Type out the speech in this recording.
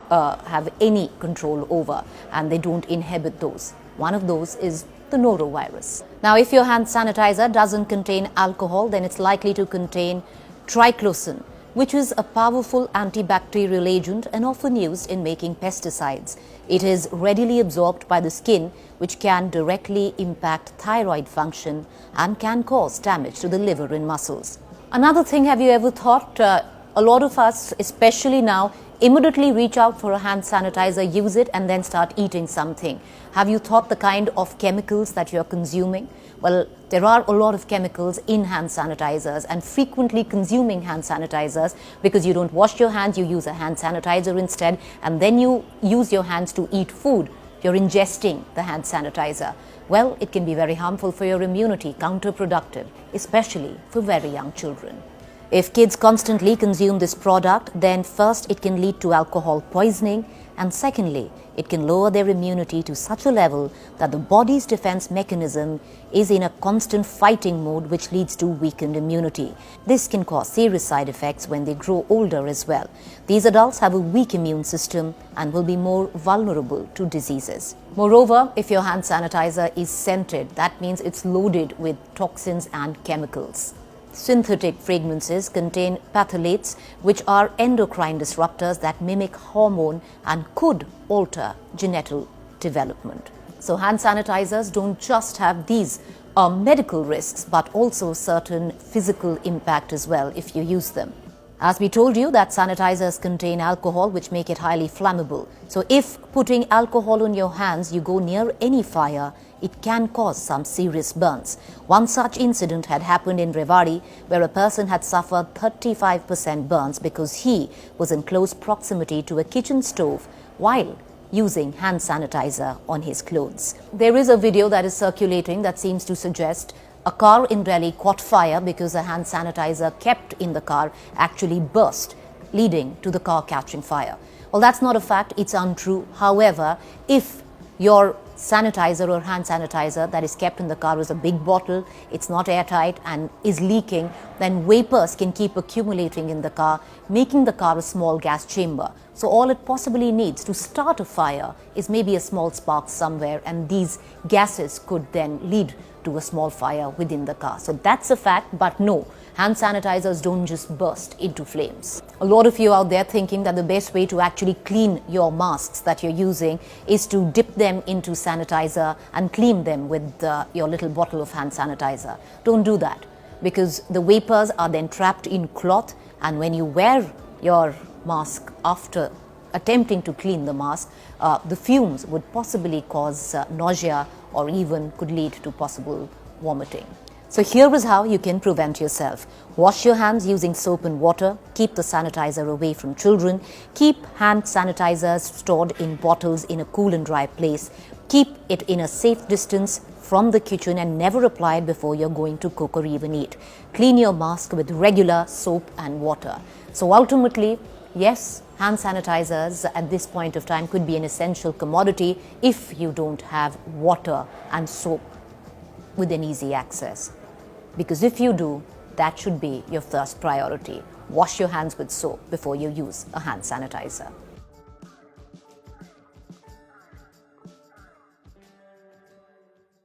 have any control over, and they don't inhibit those. One of those is the norovirus. Now, if your hand sanitizer doesn't contain alcohol, then it's likely to contain triclosan, which is a powerful antibacterial agent and often used in making pesticides. It is readily absorbed by the skin, which can directly impact thyroid function and can cause damage to the liver and muscles. Another thing, have you ever thought, a lot of us, especially now, immediately reach out for a hand sanitizer, use it, and then start eating something. Have you thought the kind of chemicals that you're consuming? Well, there are a lot of chemicals in hand sanitizers, and frequently consuming hand sanitizers because you don't wash your hands, you use a hand sanitizer instead, and then you use your hands to eat food. You're ingesting the hand sanitizer. Well, it can be very harmful for your immunity, counterproductive, especially for very young children. If kids constantly consume this product, then first it can lead to alcohol poisoning, and secondly, it can lower their immunity to such a level that the body's defense mechanism is in a constant fighting mode, which leads to weakened immunity. This can cause serious side effects when they grow older as well. These adults have a weak immune system and will be more vulnerable to diseases. Moreover, if your hand sanitizer is scented, that means it's loaded with toxins and chemicals. Synthetic fragrances contain phthalates, which are endocrine disruptors that mimic hormone and could alter genital development. So hand sanitizers don't just have these medical risks, but also certain physical impact as well if you use them. As we told you, that sanitizers contain alcohol, which make it highly flammable. So if putting alcohol on your hands, you go near any fire, it can cause some serious burns. One such incident had happened in Rewari, where a person had suffered 35% burns because he was in close proximity to a kitchen stove while using hand sanitizer on his clothes. There is a video that is circulating that seems to suggest a car in Delhi caught fire because a hand sanitizer kept in the car actually burst, leading to the car catching fire. Well, that's not a fact, it's untrue. However, if your sanitizer or hand sanitizer that is kept in the car is a big bottle, it's not airtight and is leaking, then vapors can keep accumulating in the car, making the car a small gas chamber. So all it possibly needs to start a fire is maybe a small spark somewhere, and these gases could then lead to a small fire within the car. So that's a fact, but no, hand sanitizers don't just burst into flames. A lot of you out there thinking that the best way to actually clean your masks that you're using is to dip them into sanitizer and clean them with your little bottle of hand sanitizer. Don't do that, because the vapors are then trapped in cloth, and when you wear your mask after attempting to clean the mask, the fumes would possibly cause nausea or even could lead to possible vomiting. So here is how you can prevent yourself. Wash your hands using soap and water. Keep the sanitizer away from children. Keep hand sanitizers stored in bottles in a cool and dry place. Keep it in a safe distance from the kitchen and never apply it before you're going to cook or even eat. Clean your mask with regular soap and water. So ultimately, yes, hand sanitizers at this point of time could be an essential commodity if you don't have water and soap within easy access. Because if you do, that should be your first priority. Wash your hands with soap before you use a hand sanitizer.